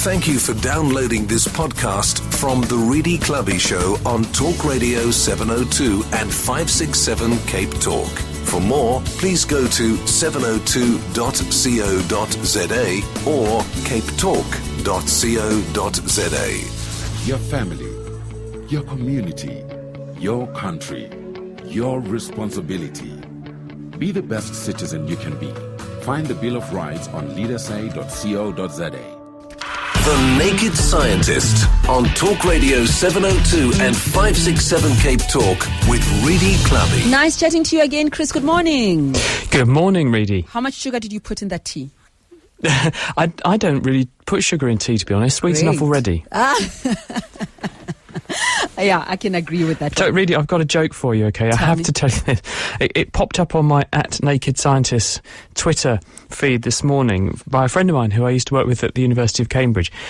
Thank you for downloading this podcast from The Reedy Clubby Show on Talk Radio 702 and 567 Cape Talk. For more, please go to 702.co.za or capetalk.co.za. Your family, your community, your country, your responsibility. Be the best citizen you can be. Find the Bill of Rights on leadersa.co.za. The Naked Scientist on Talk Radio 702 and 567 Cape Talk with Reedy Clubby. Nice chatting to you again, Chris. Good morning. Good morning, Reedy. How much sugar did you put in that tea? I don't really put sugar in tea, to be honest. Sweet enough already. Yeah, I can agree with that. Reedy, I've got a joke for you, okay? I have to tell you this. It popped up on my @NakedScientist Twitter feed this morning by a friend of mine who I used to work with at the University of Cambridge.